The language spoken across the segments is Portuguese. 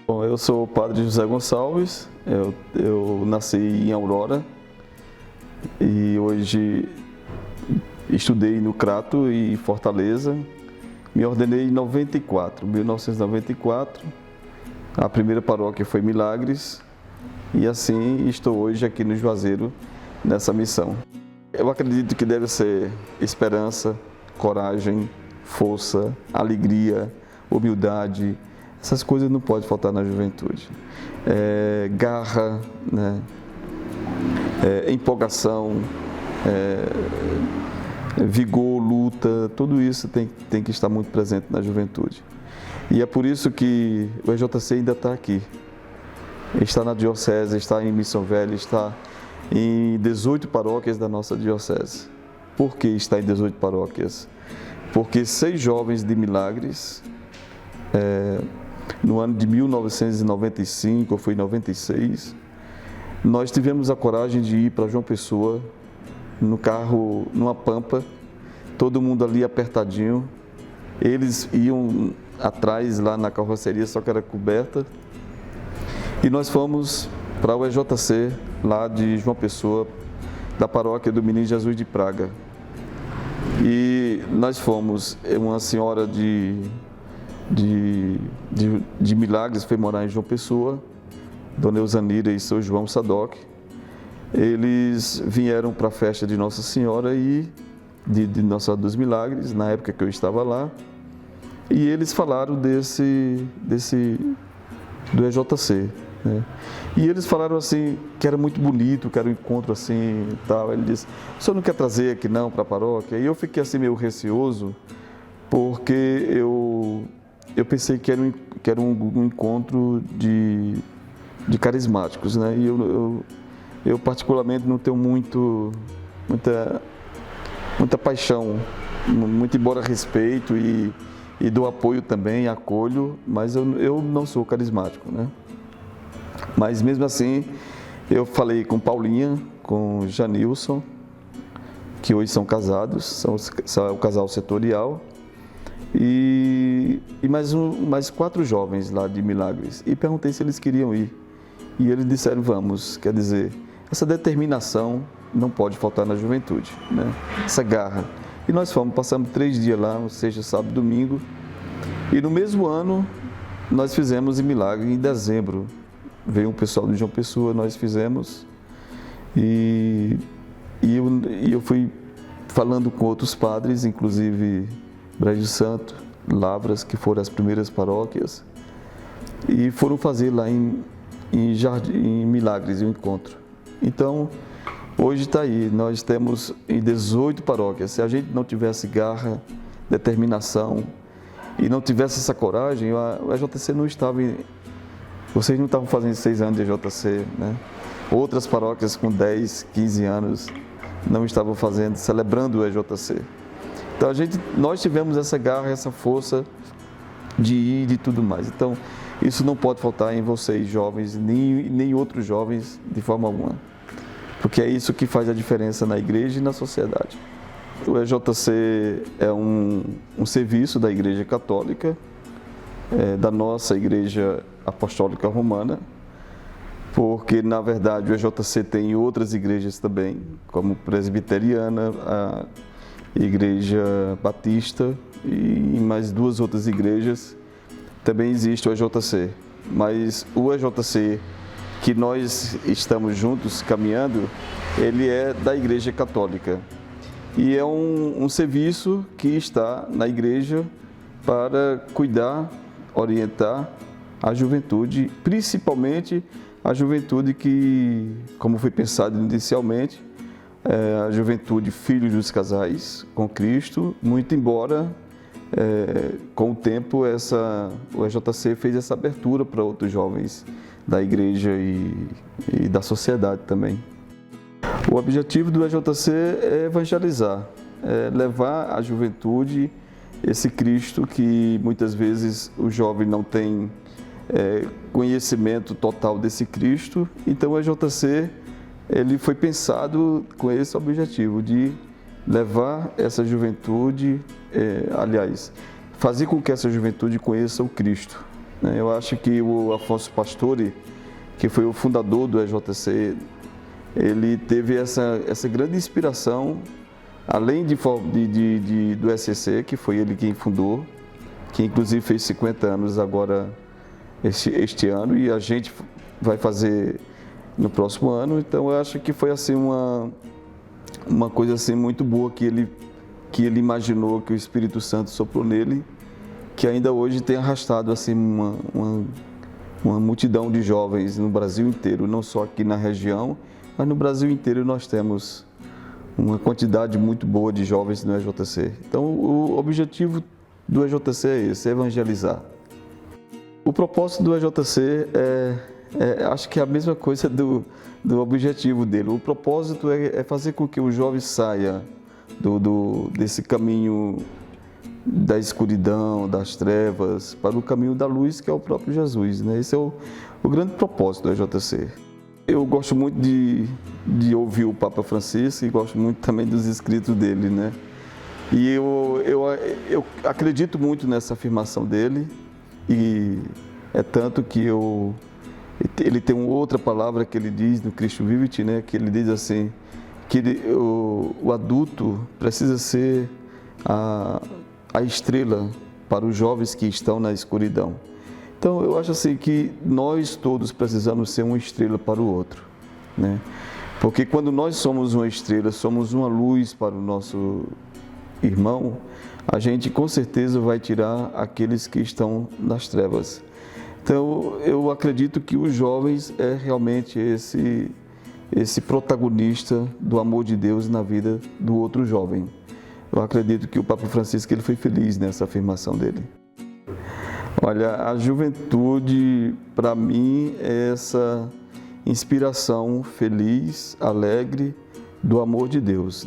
Bom, eu sou o padre José Gonçalves, eu nasci em Aurora e hoje estudei no Crato e Fortaleza. Me ordenei em 1994. A primeira paróquia foi Milagres e assim estou hoje aqui no Juazeiro nessa missão. Eu acredito que deve ser esperança, coragem, força, alegria, humildade. Essas coisas não podem faltar na juventude. Garra, né? Empolgação, vigor, luta, tudo isso tem que estar muito presente na juventude. E é por isso que o EJC ainda está aqui. Está na diocese, está em Missão Velha, está em 18 paróquias da nossa diocese. Por que está em 18 paróquias? Porque 6 jovens de Milagres, no ano de 1995, ou foi 96, nós tivemos a coragem de ir para João Pessoa, no carro, numa pampa, todo mundo ali apertadinho. Eles iam atrás lá na carroceria, só que era coberta. E nós fomos para o EJC, lá de João Pessoa, da paróquia do Menino Jesus de Praga. E nós fomos, uma senhora de Milagres foi morar em João Pessoa, Dona Eusanira e seu João Sadoc. Eles vieram para a festa de Nossa Senhora e de Nossa Senhora dos Milagres, na época que eu estava lá, e eles falaram do EJC, né? E eles falaram assim, que era muito bonito, que era um encontro assim e tal. Ele disse, o senhor não quer trazer aqui não para a paróquia? E eu fiquei assim meio receoso, porque eu pensei que era um encontro de carismáticos, né? E eu particularmente não tenho muita paixão, muito embora respeito e dou apoio também, acolho, mas eu não sou carismático, né? Mas mesmo assim, eu falei com Paulinha, com Janilson, que hoje são casados, são o casal setorial, e mais 4 jovens lá de Milagres, e perguntei se eles queriam ir. E eles disseram, vamos, quer dizer, essa determinação não pode faltar na juventude, né? Essa garra. E nós fomos, passamos 3 dias lá, ou seja, sábado e domingo, e no mesmo ano nós fizemos em Milagre, em dezembro. Veio um pessoal de João Pessoa, nós fizemos, e eu fui falando com outros padres, inclusive Brejo Santo, Lavras, que foram as primeiras paróquias, e foram fazer lá em Milagres o encontro. Então, hoje está aí, nós temos em 18 paróquias. Se a gente não tivesse garra, determinação e não tivesse essa coragem, o EJC não estava vocês não estavam fazendo 6 anos de EJC, né? Outras paróquias com 10, 15 anos não estavam celebrando o EJC. Então nós tivemos essa garra, essa força de ir e tudo mais. Então isso não pode faltar em vocês jovens, nem outros jovens de forma alguma. Porque é isso que faz a diferença na igreja e na sociedade. O EJC é um serviço da Igreja Católica, da nossa Igreja Apostólica Romana, porque na verdade o EJC tem outras igrejas também, como Presbiteriana, a Igreja Batista e mais 2 outras igrejas. Também existe o EJC, mas o EJC que nós estamos juntos caminhando, ele é da Igreja Católica e é um serviço que está na igreja para cuidar, orientar a juventude, principalmente a juventude que, como foi pensado inicialmente, a juventude filhos dos casais com Cristo, muito embora com o tempo o EJC fez essa abertura para outros jovens da igreja e da sociedade também. O objetivo do EJC é evangelizar, levar à juventude esse Cristo que muitas vezes o jovem não tem conhecimento total desse Cristo. Então o EJC ele foi pensado com esse objetivo de levar essa juventude, aliás, fazer com que essa juventude conheça o Cristo, né? Eu acho que o Afonso Pastore, que foi o fundador do EJC, ele teve essa grande inspiração, além do SCC, que foi ele quem fundou, que inclusive fez 50 anos agora este ano, e a gente vai fazer no próximo ano. Então eu acho que foi assim uma coisa assim muito boa que ele imaginou, que o Espírito Santo soprou nele, que ainda hoje tem arrastado assim uma multidão de jovens no Brasil inteiro, não só aqui na região, mas no Brasil inteiro nós temos uma quantidade muito boa de jovens no EJC. Então o objetivo do EJC é esse, é evangelizar. O propósito do EJC acho que é a mesma coisa do objetivo dele. O propósito é fazer com que o jovem saia desse caminho da escuridão, das trevas, para o caminho da luz, que é o próprio Jesus, né? Esse é o grande propósito do EJC. Eu gosto muito de ouvir o Papa Francisco e gosto muito também dos escritos dele, né? E eu acredito muito nessa afirmação dele, e é tanto que ele tem uma outra palavra que ele diz no Cristo Vivit, né? Que ele diz assim, que o adulto precisa ser a estrela para os jovens que estão na escuridão. Então eu acho assim que nós todos precisamos ser uma estrela para o outro, né? Porque quando nós somos uma estrela, somos uma luz para o nosso irmão, a gente com certeza vai tirar aqueles que estão nas trevas. Então eu acredito que os jovens é realmente esse protagonista do amor de Deus na vida do outro jovem. Eu acredito que o Papa Francisco ele foi feliz nessa afirmação dele. Olha, a juventude, para mim, é essa inspiração feliz, alegre do amor de Deus,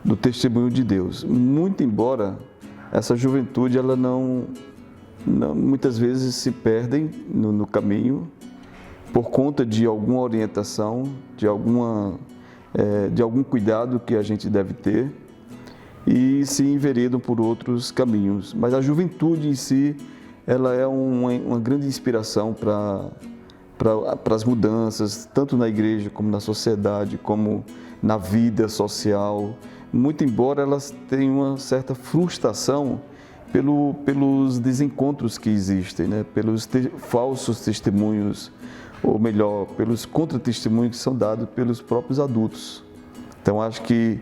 do testemunho de Deus. Muito embora essa juventude, ela não muitas vezes se perdem no caminho por conta de alguma orientação, de algum cuidado que a gente deve ter, e se enveredam por outros caminhos. Mas a juventude em si, ela é uma grande inspiração para as mudanças, tanto na igreja como na sociedade, como na vida social. Muito embora elas tenham uma certa frustração pelos desencontros que existem, né? Pelos falsos testemunhos, ou melhor, pelos contra-testemunhos que são dados pelos próprios adultos. Então acho que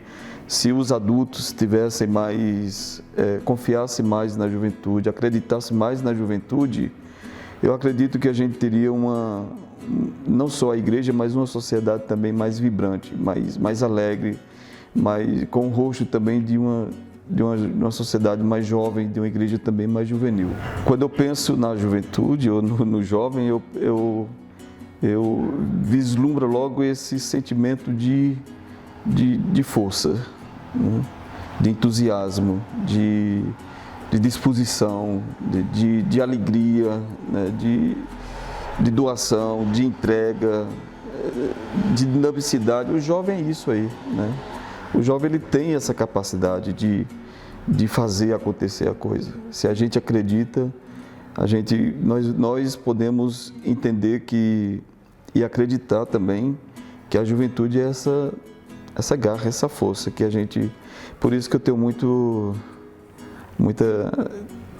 se os adultos tivessem mais, confiassem mais na juventude, acreditassem mais na juventude, eu acredito que a gente teria não só a igreja, mas uma sociedade também mais vibrante, mais alegre, com o rosto também de uma sociedade mais jovem, de uma igreja também mais juvenil. Quando eu penso na juventude ou no jovem, eu vislumbro logo esse sentimento de força, né? De entusiasmo, de disposição, de alegria, né? De doação, de entrega, de dinamicidade. O jovem é isso aí, né? O jovem ele tem essa capacidade de fazer acontecer a coisa. Se a gente acredita, nós podemos entender e acreditar também que a juventude é essa garra, essa força que a gente... Por isso que eu tenho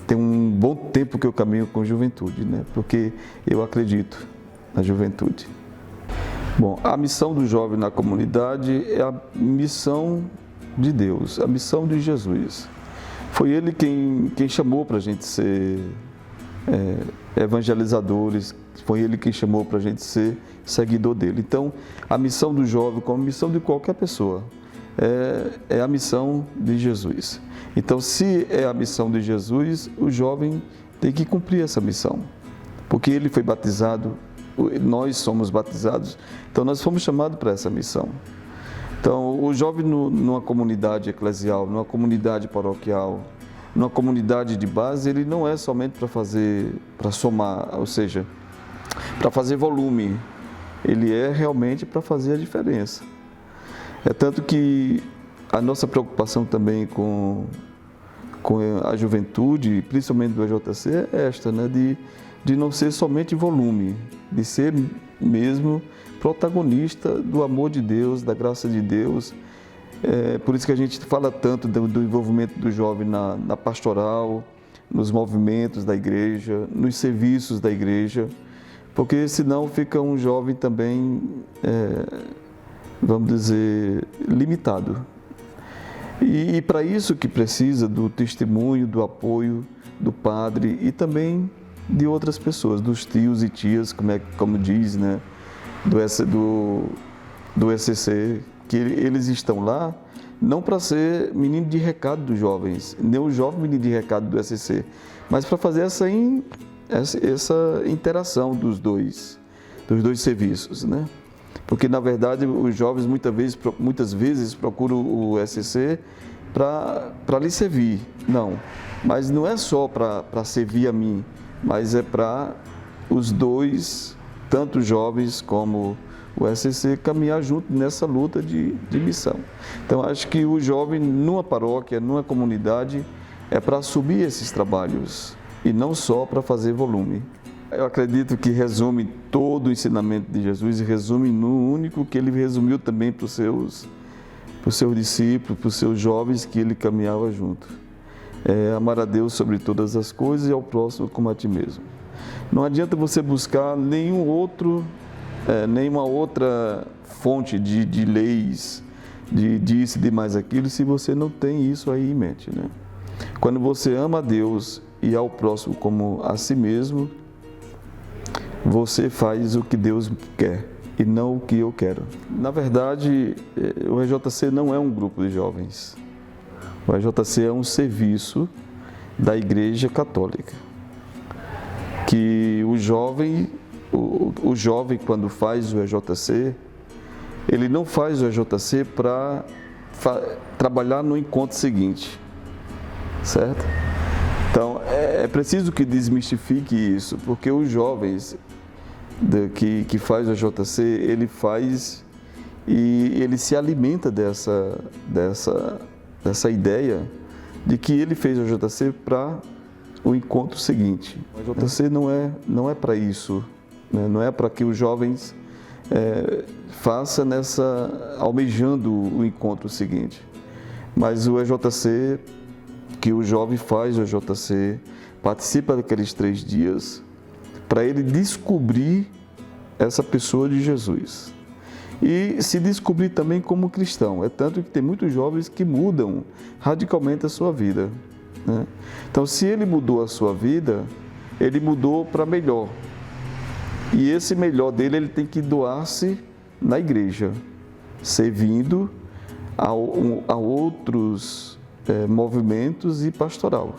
tem um bom tempo que eu caminho com juventude, né? Porque eu acredito na juventude. Bom, a missão do jovem na comunidade é a missão de Deus, a missão de Jesus. Foi Ele quem chamou para a gente ser evangelizadores, foi Ele quem chamou para a gente ser seguidor dele. Então, a missão do jovem, como a missão de qualquer pessoa, é a missão de Jesus. Então, se é a missão de Jesus, o jovem tem que cumprir essa missão, porque ele foi batizado, nós somos batizados, então nós fomos chamados para essa missão. Então, o jovem numa comunidade eclesial, numa comunidade paroquial, numa comunidade de base, ele não é somente para somar, ou seja, para fazer volume, ele é realmente para fazer a diferença. É tanto que a nossa preocupação também com com a juventude, principalmente do EJC, é esta, né? De não ser somente volume, de ser mesmo protagonista do amor de Deus, da graça de Deus. Por isso que a gente fala tanto do envolvimento do jovem na pastoral, nos movimentos da igreja, nos serviços da igreja, porque senão fica um jovem também, vamos dizer, limitado. E para isso que precisa do testemunho, do apoio do padre e também de outras pessoas, dos tios e tias, como diz, né, do ECC, que eles estão lá não para ser menino de recado dos jovens, nem o jovem menino de recado do ECC, mas para fazer essa interação dos dois serviços, né? Porque, na verdade, os jovens muitas vezes procuram o ECC para lhe servir. Não, mas não é só para servir a mim, mas é para os dois, tanto os jovens como o ECC, caminhar junto nessa luta de missão. Então, acho que o jovem, numa paróquia, numa comunidade, é para assumir esses trabalhos e não só para fazer volume. Eu acredito que resume todo o ensinamento de Jesus e resume no único que ele resumiu também para os seus discípulos, para os seus jovens que ele caminhava junto. Amar a Deus sobre todas as coisas e ao próximo como a ti mesmo. Não adianta você buscar nenhuma outra fonte de leis, de disso e de mais aquilo, se você não tem isso aí em mente, né? Quando você ama a Deus e ao próximo como a si mesmo, você faz o que Deus quer e não o que eu quero. Na verdade, o EJC não é um grupo de jovens. O EJC é um serviço da Igreja Católica. Que o jovem, quando faz o EJC, ele não faz o EJC para trabalhar no encontro seguinte, certo? Então, é preciso que desmistifique isso, porque os jovens que faz o EJC, ele faz e ele se alimenta dessa ideia de que ele fez o EJC para o encontro seguinte. O EJC não é para isso, né? Não é para que os jovens façam almejando o encontro seguinte, mas o EJC, que o jovem faz o EJC, participa daqueles 3 dias, para ele descobrir essa pessoa de Jesus e se descobrir também como cristão. É tanto que tem muitos jovens que mudam radicalmente a sua vida, né? Então, se ele mudou a sua vida, ele mudou para melhor. E esse melhor dele, ele tem que doar-se na igreja, servindo a outros movimentos e pastoral.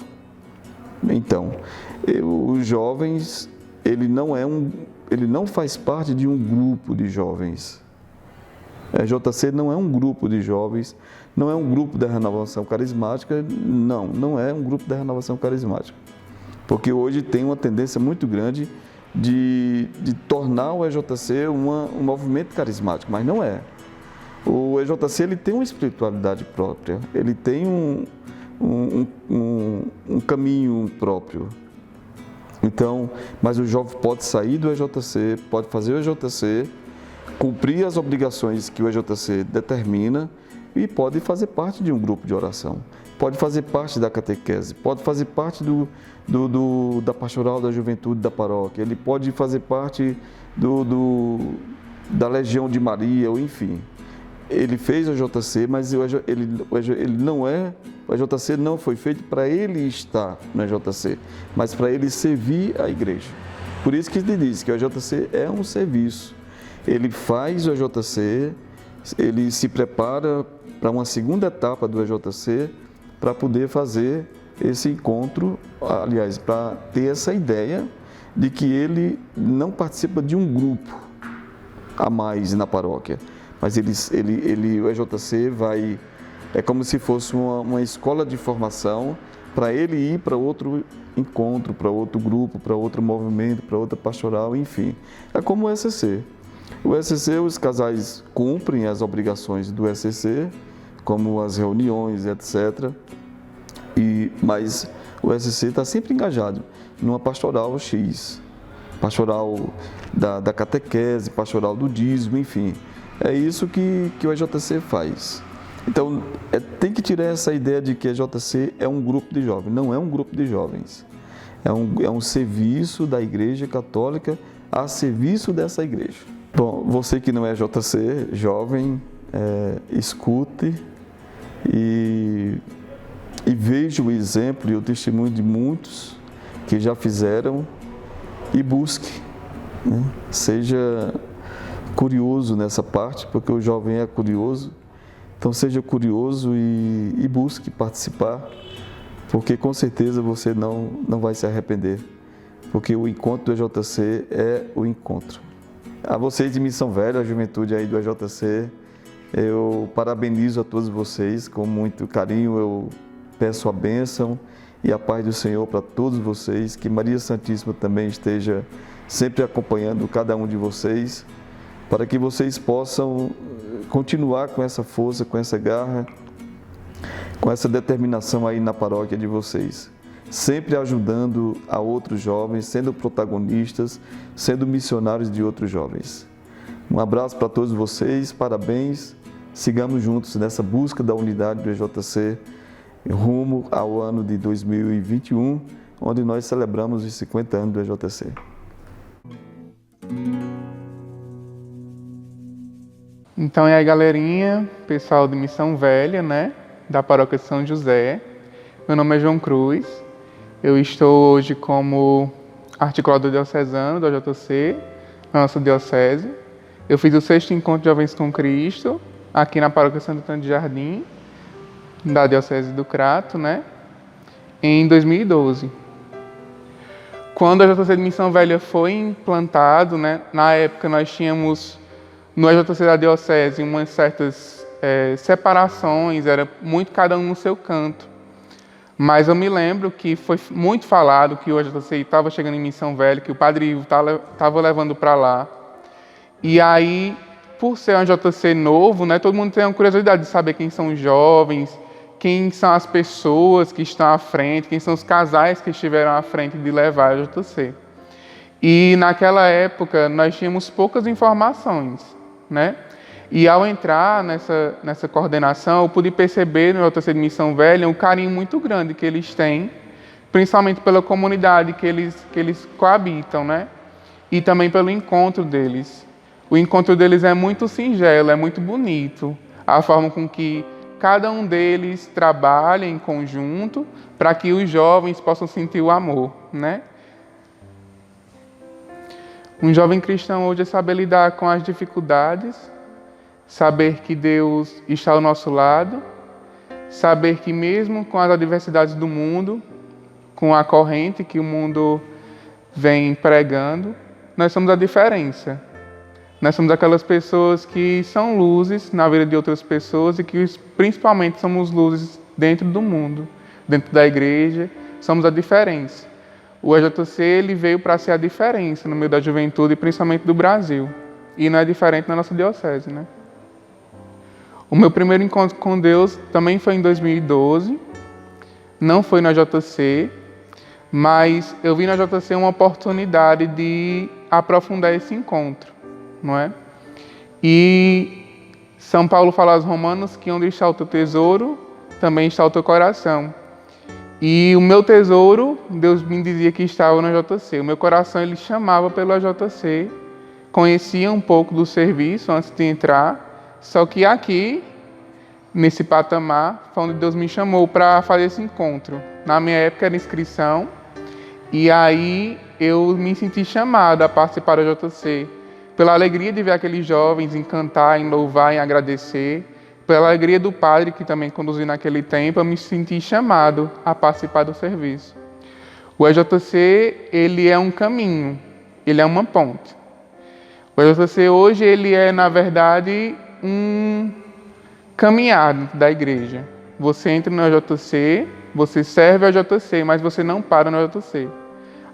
Então, os jovens, ele não faz parte de um grupo de jovens. A EJC não é um grupo de jovens, não é um grupo da renovação carismática, não é um grupo da renovação carismática. Porque hoje tem uma tendência muito grande de tornar o EJC um movimento carismático, mas não é. O EJC, ele tem uma espiritualidade própria, ele tem um caminho próprio. Então, mas o jovem pode sair do EJC, pode fazer o EJC, cumprir as obrigações que o EJC determina e pode fazer parte de um grupo de oração, pode fazer parte da catequese, pode fazer parte da pastoral da juventude da paróquia, ele pode fazer parte da Legião de Maria, ou enfim. Ele fez o EJC, mas o EJC não foi feito para ele estar no EJC, mas para ele servir a igreja. Por isso que ele diz que o EJC é um serviço. Ele faz o EJC, ele se prepara para uma segunda etapa do EJC para poder fazer esse encontro, aliás, para ter essa ideia de que ele não participa de um grupo a mais na paróquia. Mas o EJC é como se fosse uma escola de formação para ele ir para outro encontro, para outro grupo, para outro movimento, para outra pastoral, enfim. É como o ECC. O ECC, os casais cumprem as obrigações do ECC, como as reuniões, etc. mas o SC está sempre engajado numa pastoral X, pastoral da catequese, pastoral do dízimo, enfim. É isso que o EJC faz. Então, tem que tirar essa ideia de que a EJC é um grupo de jovens. Não é um grupo de jovens. É um serviço da Igreja Católica a serviço dessa igreja. Bom, você que não é JC, jovem, escute e veja o exemplo e o testemunho de muitos que já fizeram e busque, né? Seja curioso nessa parte, porque o jovem é curioso. Então seja curioso e busque participar, porque com certeza você não vai se arrepender, porque o encontro do EJC é o encontro. A vocês de Missão Velha, a juventude aí do EJC, eu parabenizo a todos vocês com muito carinho, eu peço a bênção e a paz do Senhor para todos vocês, que Maria Santíssima também esteja sempre acompanhando cada um de vocês, para que vocês possam continuar com essa força, com essa garra, com essa determinação aí na paróquia de vocês, sempre ajudando a outros jovens, sendo protagonistas, sendo missionários de outros jovens. Um abraço para todos vocês, parabéns, sigamos juntos nessa busca da unidade do EJC, rumo ao ano de 2021, onde nós celebramos os 50 anos do EJC. Então, aí, galerinha, pessoal de Missão Velha, né, da Paróquia de São José. Meu nome é João Cruz. Eu estou hoje como articulador diocesano do AJC, na nossa diocese. Eu fiz o 6º Encontro de Jovens com Cristo, aqui na Paróquia Santo Antônio de Jardim, da Diocese do Crato, né, em 2012. Quando a AJC de Missão Velha foi implantado, né, na época nós tínhamos no AJC da Diocese umas certas separações, era muito cada um no seu canto. Mas eu me lembro que foi muito falado que o AJC estava chegando em Missão Velha, que o Padre Ivo estava levando para lá. E aí, por ser um AJC novo, né, todo mundo tem uma curiosidade de saber quem são os jovens, quem são as pessoas que estão à frente, quem são os casais que estiveram à frente de levar o AJC. E naquela época nós tínhamos poucas informações, né? E ao entrar nessa coordenação, eu pude perceber no AJC de Missão Velha um carinho muito grande que eles têm, principalmente pela comunidade que eles coabitam, né? E também pelo encontro deles. O encontro deles é muito singelo, é muito bonito. A forma com que cada um deles trabalha em conjunto para que os jovens possam sentir o amor, né? Um jovem cristão hoje é saber lidar com as dificuldades, saber que Deus está ao nosso lado, saber que mesmo com as adversidades do mundo, com a corrente que o mundo vem pregando, nós somos a diferença. Nós somos aquelas pessoas que são luzes na vida de outras pessoas e que principalmente somos luzes dentro do mundo, dentro da igreja, somos a diferença. O EJC ele veio para ser a diferença no meio da juventude, principalmente do Brasil. E não é diferente na nossa diocese, né? O meu primeiro encontro com Deus também foi em 2012. Não foi na JC, mas eu vi na JC uma oportunidade de aprofundar esse encontro, não é? E São Paulo fala aos Romanos que onde está o teu tesouro, também está o teu coração. E o meu tesouro, Deus me dizia que estava no JC. O meu coração, ele chamava pelo JC, conhecia um pouco do serviço antes de entrar, só que aqui, nesse patamar, foi onde Deus me chamou para fazer esse encontro. Na minha época era inscrição, e aí eu me senti chamado a participar do JC, pela alegria de ver aqueles jovens em cantar, em louvar, em agradecer, pela alegria do padre que também conduziu naquele tempo, eu me senti chamado a participar do serviço. O EJC, ele é um caminho, ele é uma ponte. O EJC hoje, ele é, na verdade, um caminhar da igreja. Você entra no EJC, você serve ao EJC, mas você não para no EJC.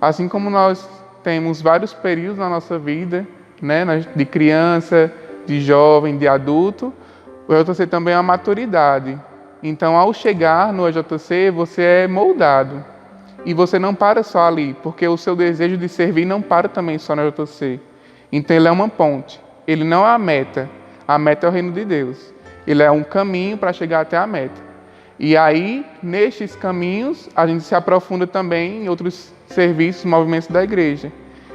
Assim como nós temos vários períodos na nossa vida, né, de criança, de jovem, de adulto, o EJC também é uma maturidade. Então, ao chegar no EJC, você é moldado. E você não para só ali, porque o seu desejo de servir não para também só no EJC. Então, ele é uma ponte. Ele não é a meta é o reino de Deus. Ele é um caminho para chegar até a meta. E aí, nestes caminhos, a gente se aprofunda também em outros serviços, movimentos da igreja.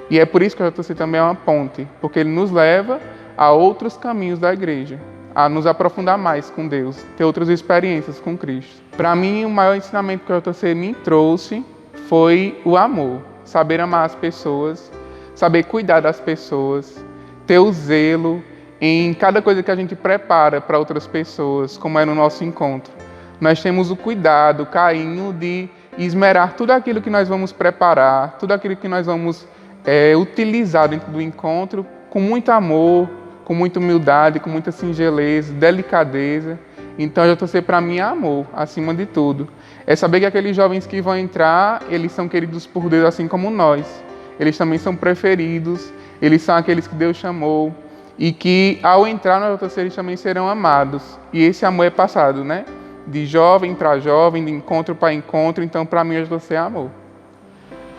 E é por isso que o EJC também é uma ponte, porque ele nos leva a outros caminhos da igreja, a nos aprofundar mais com Deus, ter outras experiências com Cristo. Para mim, o maior ensinamento que o EJC me trouxe foi o amor, saber amar as pessoas, saber cuidar das pessoas, ter o zelo em cada coisa que a gente prepara para outras pessoas, como é no nosso encontro. Nós temos o cuidado, o carinho de esmerar tudo aquilo que nós vamos preparar, tudo aquilo que nós vamos utilizar dentro do encontro, com muito amor, com muita humildade, com muita singeleza, delicadeza. Então, o EJC para mim é amor, acima de tudo. É saber que aqueles jovens que vão entrar, eles são queridos por Deus assim como nós. Eles também são preferidos, eles são aqueles que Deus chamou e que ao entrar no EJC eles também serão amados. E esse amor é passado, né? De jovem para jovem, de encontro para encontro. Então, para mim, o EJC é amor.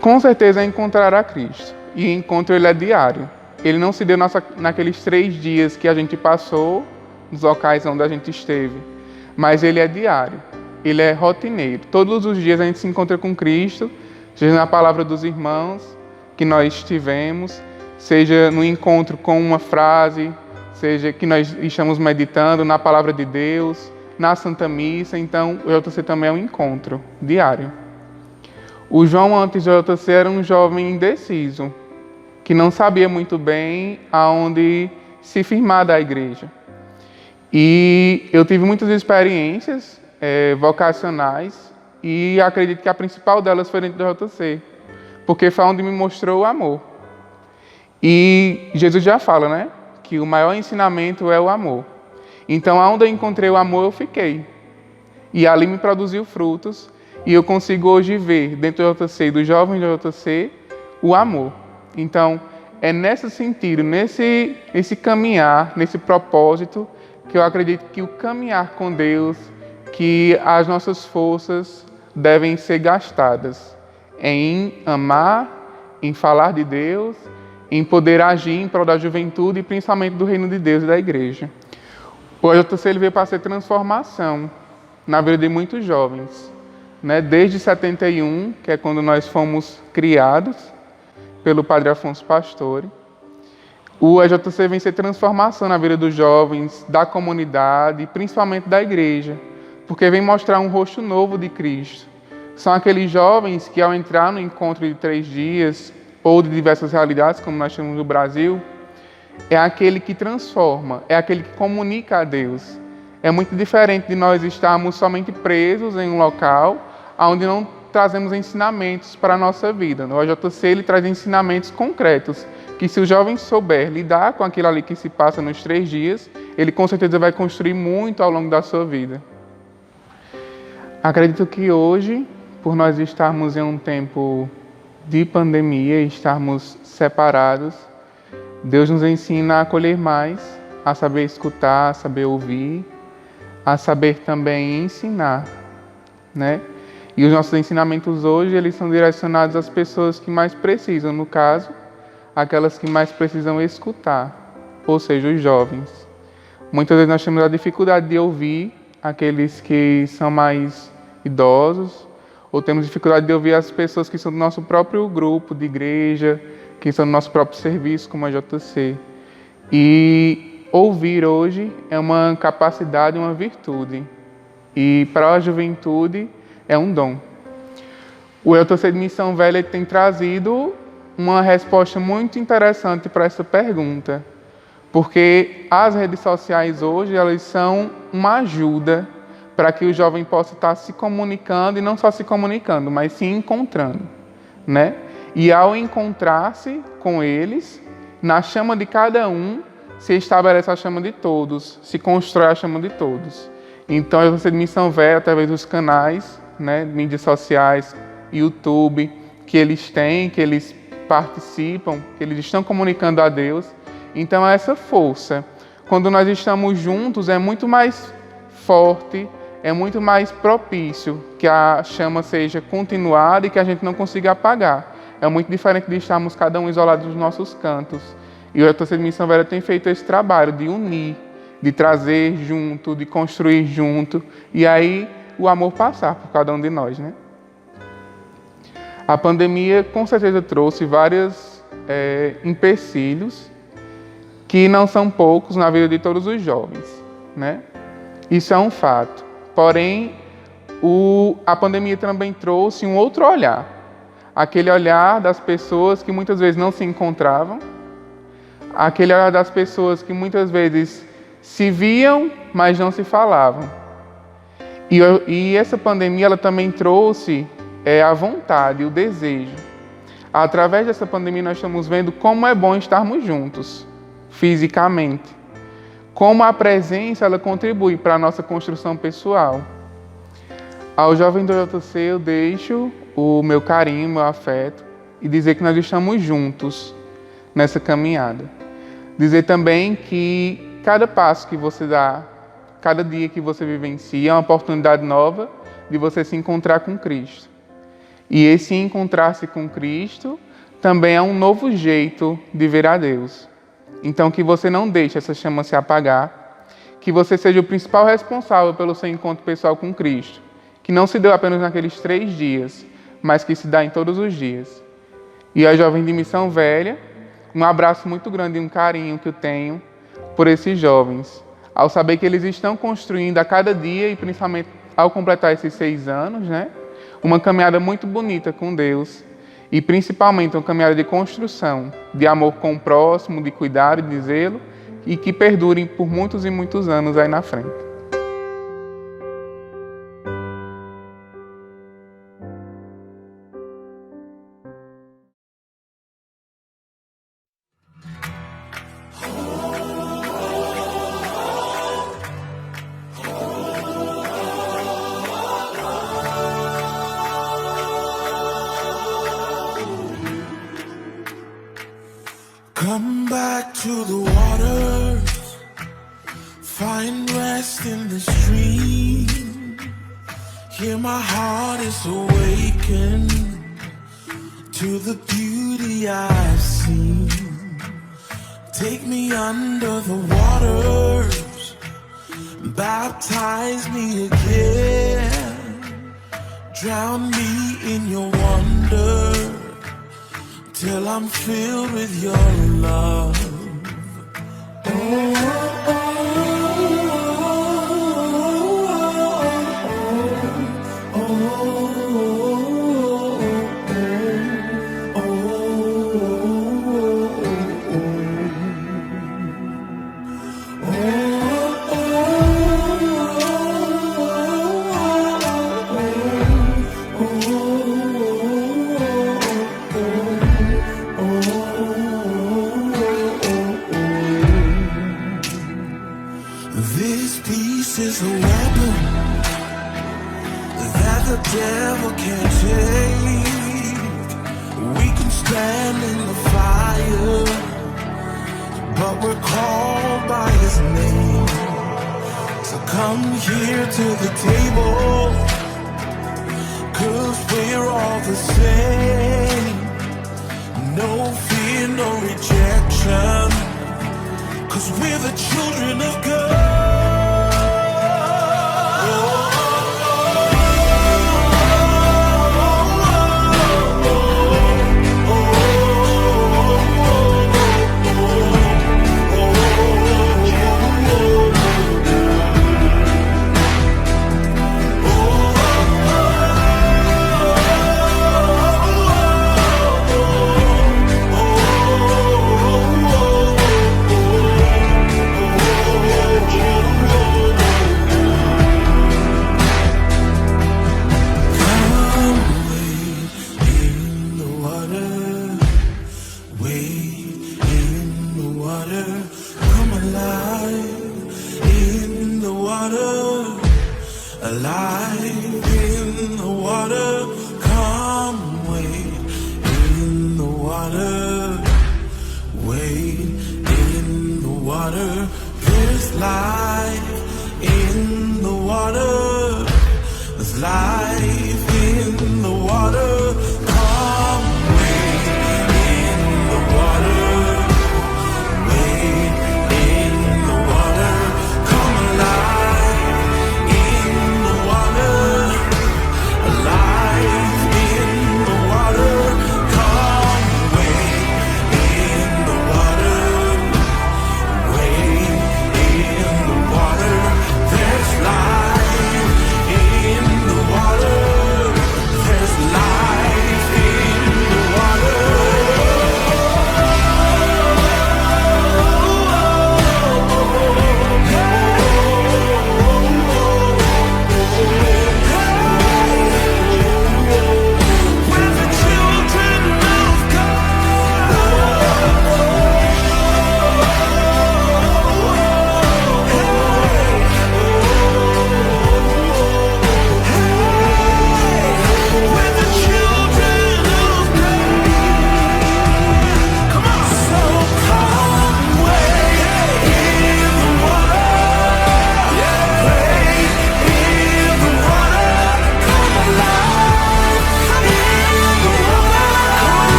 Com certeza é encontrar a Cristo. E o encontro ele é diário. Ele não se deu naqueles 3 dias que a gente passou, nos locais onde a gente esteve. Mas ele é diário. Ele é rotineiro. Todos os dias a gente se encontra com Cristo, seja na palavra dos irmãos que nós tivemos, seja no encontro com uma frase, seja que nós estamos meditando na palavra de Deus, na Santa Missa. Então, o EJC também é um encontro diário. O João, antes do EJC, era um jovem indeciso, que não sabia muito bem aonde se firmar da igreja. E eu tive muitas experiências vocacionais e acredito que a principal delas foi dentro do EJC, porque foi onde me mostrou o amor. E Jesus já fala, né, que o maior ensinamento é o amor. Então, aonde eu encontrei o amor, eu fiquei. E ali me produziu frutos, e eu consigo hoje ver, dentro do EJC, dos jovens do EJC, o amor. Então, é nesse sentido, nesse caminhar, nesse propósito, que eu acredito que o caminhar com Deus, que as nossas forças devem ser gastadas em amar, em falar de Deus, em poder agir em prol da juventude e principalmente do reino de Deus e da igreja. O EJC ele veio para ser transformação na vida de muitos jovens, né? Desde 71, que é quando nós fomos criados pelo Padre Afonso Pastore, o EJC vem ser transformação na vida dos jovens, da comunidade, principalmente da igreja, porque vem mostrar um rosto novo de Cristo. São aqueles jovens que, ao entrar no encontro de 3 dias, ou de diversas realidades, como nós temos no Brasil, é aquele que transforma, é aquele que comunica a Deus. É muito diferente de nós estarmos somente presos em um local onde não trazemos ensinamentos para a nossa vida. No EJC ele traz ensinamentos concretos, que se o jovem souber lidar com aquilo ali que se passa nos 3 dias, ele com certeza vai construir muito ao longo da sua vida. Acredito que hoje, por nós estarmos em um tempo de pandemia e estarmos separados, Deus nos ensina a acolher mais, a saber escutar, a saber ouvir, a saber também ensinar, né? E os nossos ensinamentos hoje, eles são direcionados às pessoas que mais precisam, no caso, aquelas que mais precisam escutar, ou seja, os jovens. Muitas vezes nós temos a dificuldade de ouvir aqueles que são mais idosos, ou temos dificuldade de ouvir as pessoas que são do nosso próprio grupo de igreja, que são do nosso próprio serviço, como a JC. E ouvir hoje é uma capacidade, uma virtude. E para a juventude é um dom. O EJC de Missão Velha tem trazido uma resposta muito interessante para essa pergunta, porque as redes sociais hoje elas são uma ajuda para que o jovem possa estar se comunicando, e não só se comunicando, mas se encontrando, né? E ao encontrar-se com eles, na chama de cada um, se estabelece a chama de todos, se constrói a chama de todos. Então, a EJC de Missão Velha, através dos canais, né, mídias sociais, YouTube, que eles têm, que eles participam, que eles estão comunicando a Deus. Então, essa força, quando nós estamos juntos, é muito mais forte, é muito mais propício que a chama seja continuada e que a gente não consiga apagar. É muito diferente de estarmos cada um isolados nos nossos cantos. E o Torcida de Missão Velha tem feito esse trabalho de unir, de trazer junto, de construir junto, e aí o amor passar por cada um de nós, né? A pandemia com certeza trouxe vários empecilhos que não são poucos na vida de todos os jovens, né? Isso é um fato. Porém, a pandemia também trouxe um outro olhar. Aquele olhar das pessoas que muitas vezes não se encontravam, aquele olhar das pessoas que muitas vezes se viam, mas não se falavam. E essa pandemia ela também trouxe a vontade, o desejo. Através dessa pandemia nós estamos vendo como é bom estarmos juntos, fisicamente. Como a presença ela contribui para a nossa construção pessoal. Ao jovem do JC eu deixo o meu carinho, meu afeto e dizer que nós estamos juntos nessa caminhada. Dizer também que cada passo que você dá, cada dia que você vivencia é uma oportunidade nova de você se encontrar com Cristo. E esse encontrar-se com Cristo também é um novo jeito de ver a Deus. Então que você não deixe essa chama se apagar, que você seja o principal responsável pelo seu encontro pessoal com Cristo, que não se deu apenas naqueles 3 dias, mas que se dá em todos os dias. E a Jovem de Missão Velha, um abraço muito grande e um carinho que eu tenho por esses jovens, ao saber que eles estão construindo a cada dia e principalmente ao completar esses 6 anos, né, uma caminhada muito bonita com Deus e principalmente uma caminhada de construção, de amor com o próximo, de cuidado e de zelo e que perdurem por muitos e muitos anos aí na frente. Come back to the waters, find rest in the stream. Here my heart is awakened to the beauty I've seen. Take me under the waters, baptize me again, drown me in your wonder, till I'm filled with your love. This peace is a weapon that the devil can't take. We can stand in the fire, but we're called by his name. So come here to the table, 'cause we're all the same. No fear, no rejection, 'cause we're the children of God.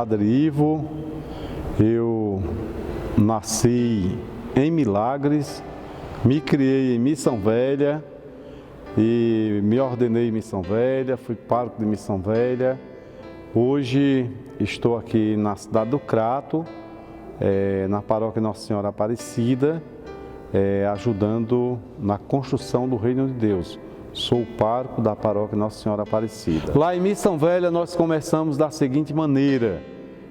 Padre Ivo, eu nasci em Milagres, me criei em Missão Velha e me ordenei em Missão Velha, fui pároco de Missão Velha. Hoje estou aqui na cidade do Crato, na paróquia Nossa Senhora Aparecida, ajudando na construção do Reino de Deus. Sou o pároco da paróquia Nossa Senhora Aparecida. Lá em Missão Velha nós começamos da seguinte maneira: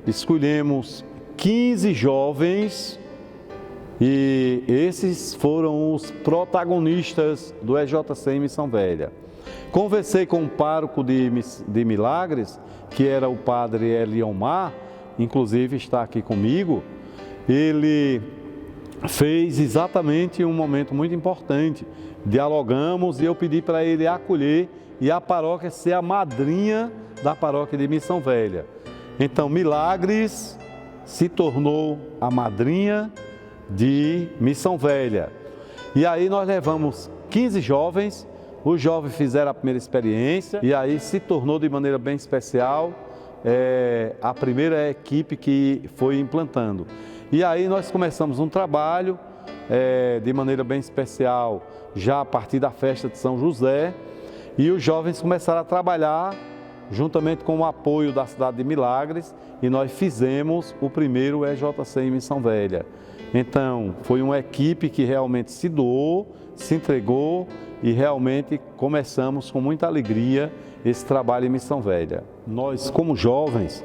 escolhemos 15 jovens e esses foram os protagonistas do EJC em Missão Velha. Conversei com o pároco de Milagres, que era o padre Eliomar, inclusive está aqui comigo. Ele fez exatamente um momento muito importante. Dialogamos e eu pedi para ele acolher e a paróquia ser a madrinha da paróquia de Missão Velha. Então, Milagres se tornou a madrinha de Missão Velha. E aí nós levamos 15 jovens, os jovens fizeram a primeira experiência e aí se tornou de maneira bem especial a primeira equipe que foi implantando. E aí nós começamos um trabalho de maneira bem especial, já a partir da festa de São José, e os jovens começaram a trabalhar juntamente com o apoio da cidade de Milagres, e nós fizemos o primeiro EJC em Missão Velha. Então, foi uma equipe que realmente se doou, se entregou e realmente começamos com muita alegria esse trabalho em Missão Velha. Nós, como jovens,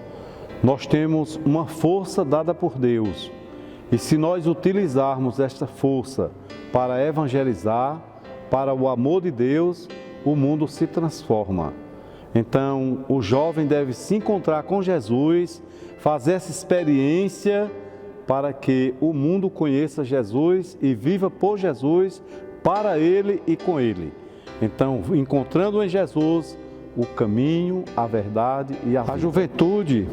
nós temos uma força dada por Deus. E se nós utilizarmos esta força para evangelizar, para o amor de Deus, o mundo se transforma. Então, o jovem deve se encontrar com Jesus, fazer essa experiência para que o mundo conheça Jesus e viva por Jesus, para Ele e com Ele. Então, encontrando em Jesus o caminho, a verdade e a vida. A juventude,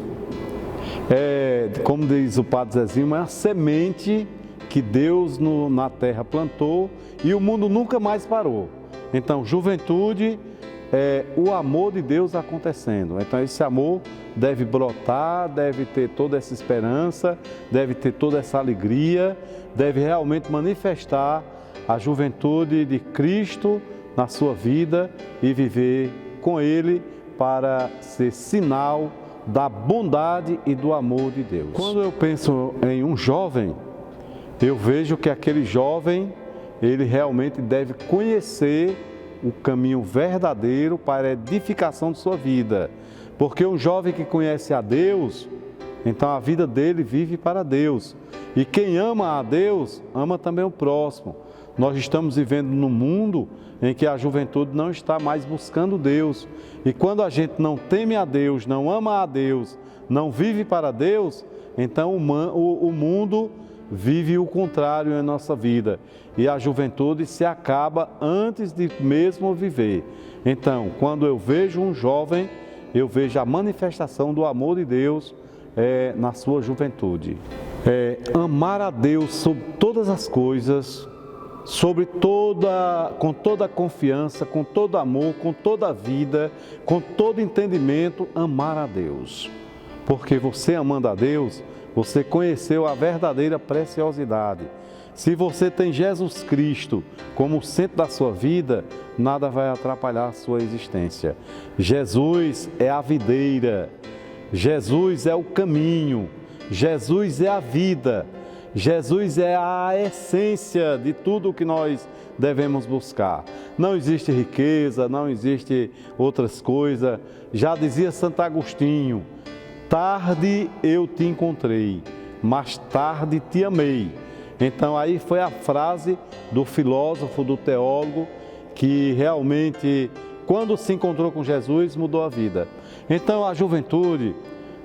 como diz o Padre Zezinho, é a semente que Deus na terra plantou e o mundo nunca mais parou. Então, juventude é o amor de Deus acontecendo. Então, esse amor deve brotar, deve ter toda essa esperança, deve ter toda essa alegria, deve realmente manifestar a juventude de Cristo na sua vida e viver com Ele para ser sinal da bondade e do amor de Deus. Quando eu penso em um jovem, eu vejo que aquele jovem, ele realmente deve conhecer o caminho verdadeiro para a edificação de sua vida. Porque um jovem que conhece a Deus, então a vida dele vive para Deus. E quem ama a Deus, ama também o próximo. Nós estamos vivendo num mundo em que a juventude não está mais buscando Deus. E quando a gente não teme a Deus, não ama a Deus, não vive para Deus, então o mundo vive o contrário em nossa vida. E a juventude se acaba antes de mesmo viver. Então, quando eu vejo um jovem, eu vejo a manifestação do amor de Deus na sua juventude. Amar a Deus sobre todas as coisas, com toda a confiança, com todo amor, com toda a vida, com todo entendimento, amar a Deus. Porque você amando a Deus, você conheceu a verdadeira preciosidade. Se você tem Jesus Cristo como centro da sua vida, nada vai atrapalhar a sua existência. Jesus é a videira, Jesus é o caminho, Jesus é a vida, Jesus é a essência de tudo o que nós devemos buscar. Não existe riqueza, não existe outras coisas. Já dizia Santo Agostinho: tarde eu te encontrei, mais tarde te amei. Então aí foi a frase do filósofo, do teólogo, que realmente, quando se encontrou com Jesus, mudou a vida. Então a juventude,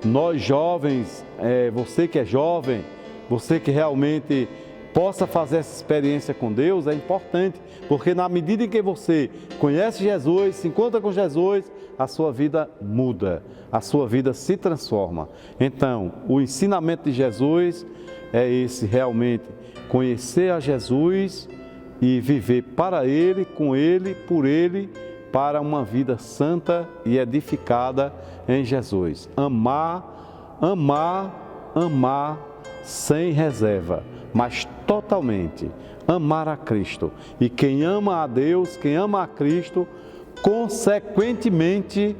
nós jovens, você que é jovem, você que realmente possa fazer essa experiência com Deus, é importante, porque na medida em que você conhece Jesus, se encontra com Jesus, a sua vida muda, a sua vida se transforma. Então, o ensinamento de Jesus é esse realmente, conhecer a Jesus e viver para Ele, com Ele, por Ele, para uma vida santa e edificada em Jesus. Amar amar sem reserva, mas totalmente. Amar a Cristo. E quem ama a Deus, quem ama a Cristo, consequentemente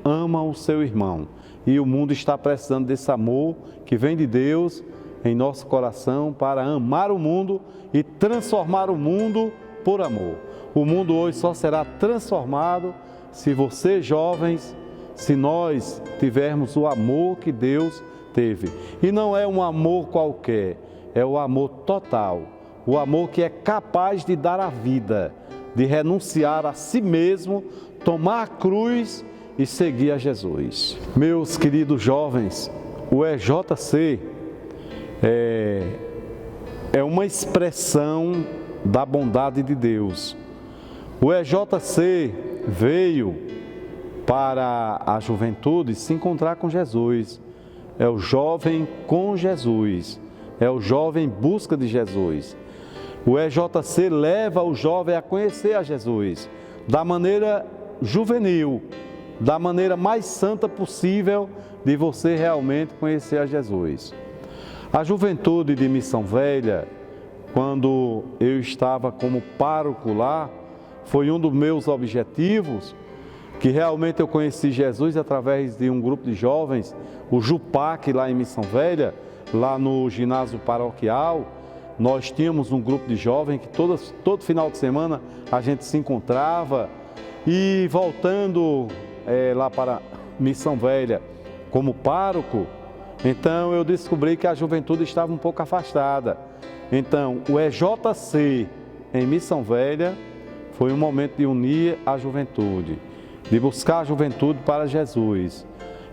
ama o seu irmão. E o mundo está precisando desse amor que vem de Deus em nosso coração para amar o mundo e transformar o mundo por amor. O mundo hoje só será transformado se vocês, jovens, se nós tivermos o amor que Deus teve. E não é um amor qualquer, é o amor total. O amor que é capaz de dar a vida, de renunciar a si mesmo, tomar a cruz e seguir a Jesus. Meus queridos jovens, o EJC é uma expressão da bondade de Deus. O EJC veio para a juventude se encontrar com Jesus. É o jovem com Jesus, é o jovem em busca de Jesus. O EJC leva o jovem a conhecer a Jesus da maneira juvenil, da maneira mais santa possível de você realmente conhecer a Jesus. A juventude de Missão Velha, quando eu estava como pároco lá, foi um dos meus objetivos, que realmente eu conheci Jesus através de um grupo de jovens, o JUPAC lá em Missão Velha, lá no ginásio paroquial. Nós tínhamos um grupo de jovens que todo final de semana a gente se encontrava. E voltando lá para Missão Velha como pároco, então eu descobri que a juventude estava um pouco afastada. Então o EJC em Missão Velha foi um momento de unir a juventude, de buscar a juventude para Jesus.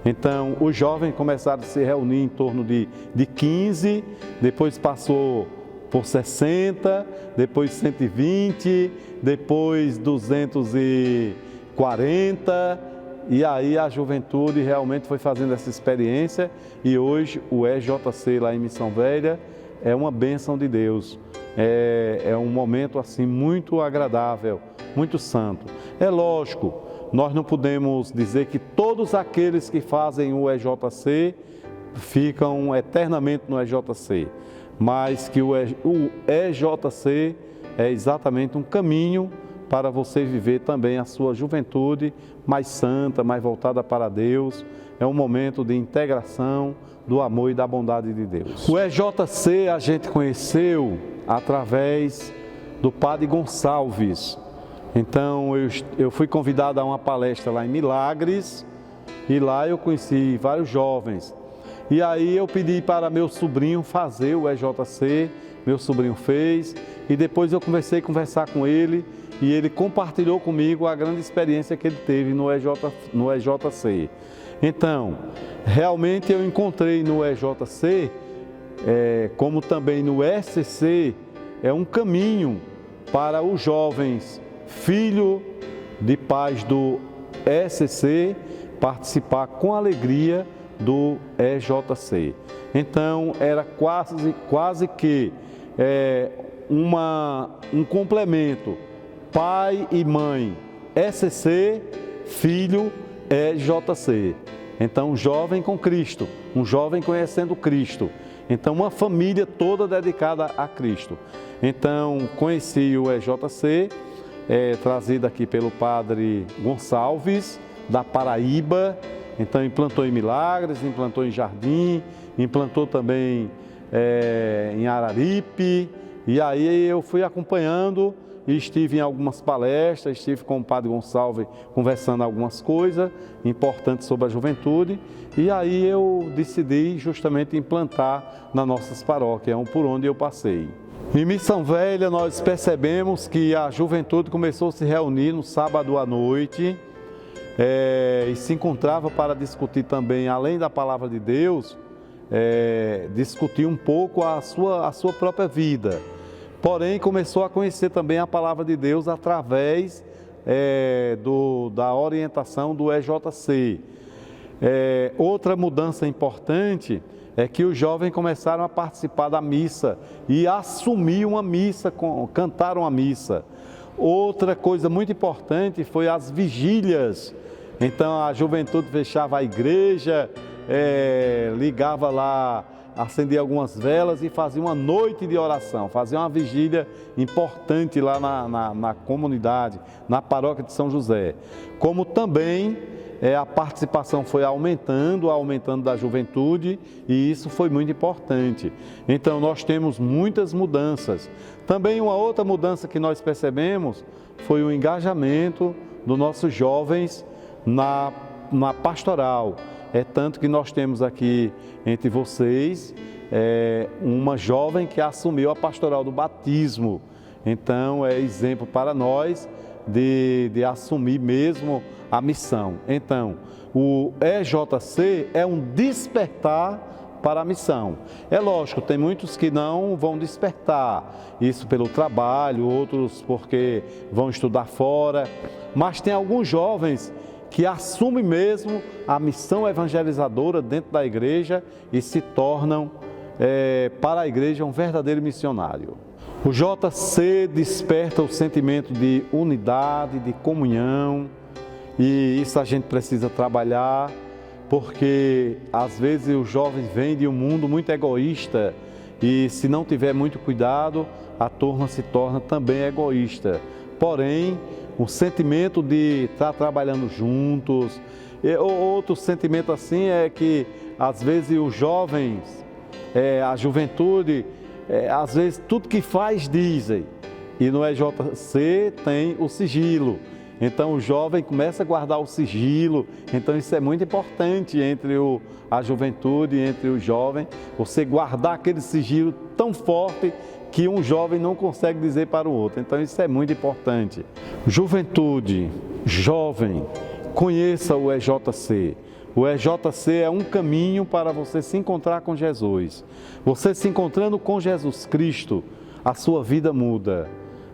Então os jovens começaram a se reunir em torno de 15, depois passou por 60, depois 120, depois 240, e aí a juventude realmente foi fazendo essa experiência, e hoje o EJC lá em Missão Velha é uma bênção de Deus, é um momento assim muito agradável, muito santo. É lógico, nós não podemos dizer que todos aqueles que fazem o EJC ficam eternamente no EJC, mas que o EJC é exatamente um caminho para você viver também a sua juventude mais santa, mais voltada para Deus. É um momento de integração do amor e da bondade de Deus. O EJC a gente conheceu através do Padre Gonçalves. Então eu fui convidado a uma palestra lá em Milagres e lá eu conheci vários jovens. E aí eu pedi para meu sobrinho fazer o EJC, meu sobrinho fez, e depois eu comecei a conversar com ele e ele compartilhou comigo a grande experiência que ele teve no EJC. Então, realmente eu encontrei no EJC, como também no SC, é um caminho para os jovens, filho de pais do SC, participar com alegria do EJC. Então era quase que um complemento, pai e mãe, SC, filho, EJC. Então um jovem com Cristo, um jovem conhecendo Cristo. Então uma família toda dedicada a Cristo. Então conheci o EJC, trazido aqui pelo Padre Gonçalves, da Paraíba. Então implantou em Milagres, implantou em Jardim, implantou também em Araripe. E aí eu fui acompanhando e estive em algumas palestras, estive com o Padre Gonçalves conversando algumas coisas importantes sobre a juventude. E aí eu decidi justamente implantar nas nossas paróquias, por onde eu passei. Em Missão Velha nós percebemos que a juventude começou a se reunir no sábado à noite, e se encontrava para discutir também, além da palavra de Deus, discutir um pouco a sua própria vida. Porém, começou a conhecer também a palavra de Deus através da orientação do EJC. Outra mudança importante é que os jovens começaram a participar da missa e assumir uma missa, cantar uma missa. Outra coisa muito importante foi as vigílias. Então a juventude fechava a igreja ligava lá, acendia algumas velas e fazia uma noite de oração, fazia uma vigília importante lá na comunidade, na paróquia de São José. Como também a participação foi aumentando da juventude, e isso foi muito importante. Então nós temos muitas mudanças. Também uma outra mudança que nós percebemos foi o engajamento dos nossos jovens na pastoral. É tanto que nós temos aqui entre vocês uma jovem que assumiu a pastoral do batismo. Então é exemplo para nós de assumir mesmo a missão. Então, o EJC é um despertar para a missão. É lógico, tem muitos que não vão despertar, isso pelo trabalho, outros porque vão estudar fora, mas tem alguns jovens que assumem mesmo a missão evangelizadora dentro da igreja e se tornam, para a igreja, um verdadeiro missionário. O JC desperta o sentimento de unidade, de comunhão, e isso a gente precisa trabalhar, porque às vezes os jovens vêm de um mundo muito egoísta e, se não tiver muito cuidado, a turma se torna também egoísta. Porém, o sentimento de estar trabalhando juntos, outro sentimento assim é que às vezes os jovens, a juventude, às vezes tudo que faz dizem, e no EJC tem o sigilo. Então o jovem começa a guardar o sigilo, então isso é muito importante entre a juventude, entre o jovem, você guardar aquele sigilo tão forte que um jovem não consegue dizer para o outro. Então isso é muito importante. Juventude, jovem, conheça o EJC. O EJC é um caminho para você se encontrar com Jesus. Você se encontrando com Jesus Cristo, a sua vida muda.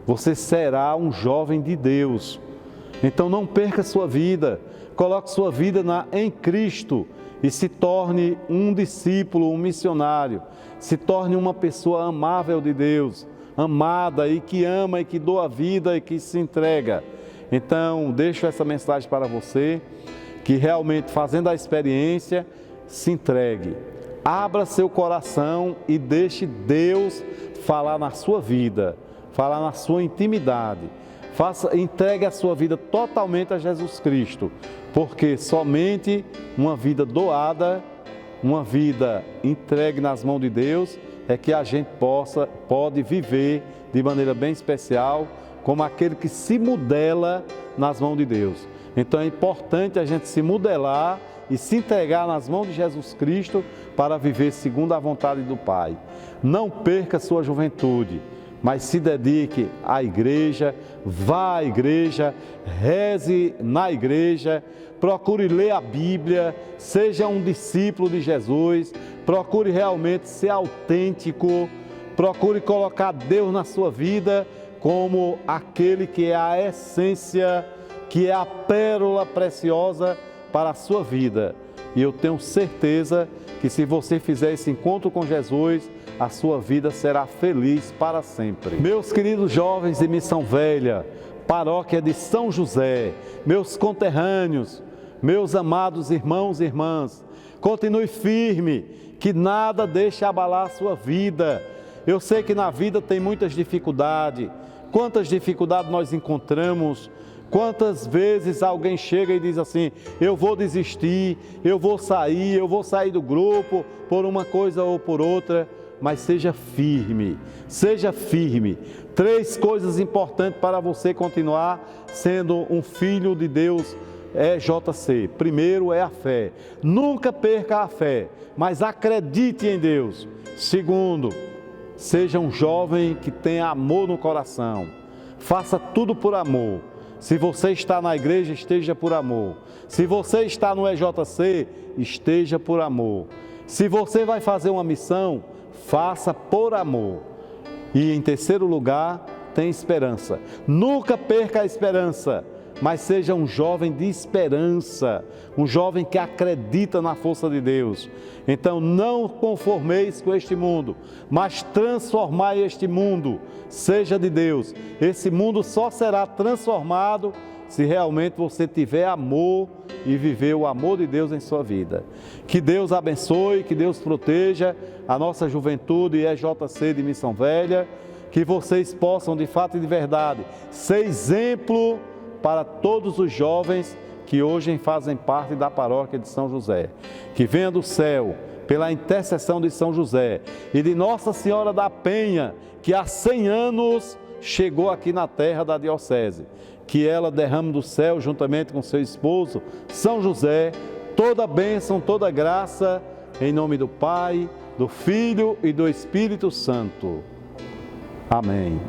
Você será um jovem de Deus. Então não perca sua vida, coloque sua vida em Cristo e se torne um discípulo, um missionário. Se torne uma pessoa amável de Deus, amada e que ama e que doa vida e que se entrega. Então deixo essa mensagem para você, que realmente fazendo a experiência, se entregue. Abra seu coração e deixe Deus falar na sua vida, falar na sua intimidade. Entregue a sua vida totalmente a Jesus Cristo, porque somente uma vida doada, uma vida entregue nas mãos de Deus, é que a gente pode viver de maneira bem especial, como aquele que se modela nas mãos de Deus. Então é importante a gente se modelar e se entregar nas mãos de Jesus Cristo para viver segundo a vontade do Pai. Não perca sua juventude, mas se dedique à igreja, vá à igreja, reze na igreja, procure ler a Bíblia, seja um discípulo de Jesus, procure realmente ser autêntico, procure colocar Deus na sua vida como aquele que é a essência, que é a pérola preciosa para a sua vida. E eu tenho certeza que se você fizer esse encontro com Jesus, a sua vida será feliz para sempre. Meus queridos jovens de Missão Velha, paróquia de São José, meus conterrâneos, meus amados irmãos e irmãs, continue firme, que nada deixe abalar a sua vida. Eu sei que na vida tem muitas dificuldades. Quantas dificuldades nós encontramos? Quantas vezes alguém chega e diz assim, eu vou desistir, eu vou sair do grupo por uma coisa ou por outra, mas seja firme, seja firme. 3 coisas importantes para você continuar sendo um filho de Deus EJC. Primeiro é a fé, nunca perca a fé, mas acredite em Deus. Segundo, seja um jovem que tenha amor no coração, faça tudo por amor. Se você está na igreja, esteja por amor. Se você está no EJC, esteja por amor. Se você vai fazer uma missão, faça por amor. E em terceiro lugar, tem esperança. Nunca perca a esperança, mas seja um jovem de esperança, um jovem que acredita na força de Deus. Então não conformeis com este mundo, mas transformai este mundo, seja de Deus. Esse mundo só será transformado se realmente você tiver amor e viver o amor de Deus em sua vida. Que Deus abençoe, que Deus proteja a nossa juventude e EJC de Missão Velha, que vocês possam de fato e de verdade ser exemplo para todos os jovens que hoje fazem parte da paróquia de São José. Que venha do céu, pela intercessão de São José e de Nossa Senhora da Penha, que há 100 anos chegou aqui na terra da diocese, que ela derrame do céu, juntamente com seu esposo, São José, toda bênção, toda graça, em nome do Pai, do Filho e do Espírito Santo. Amém.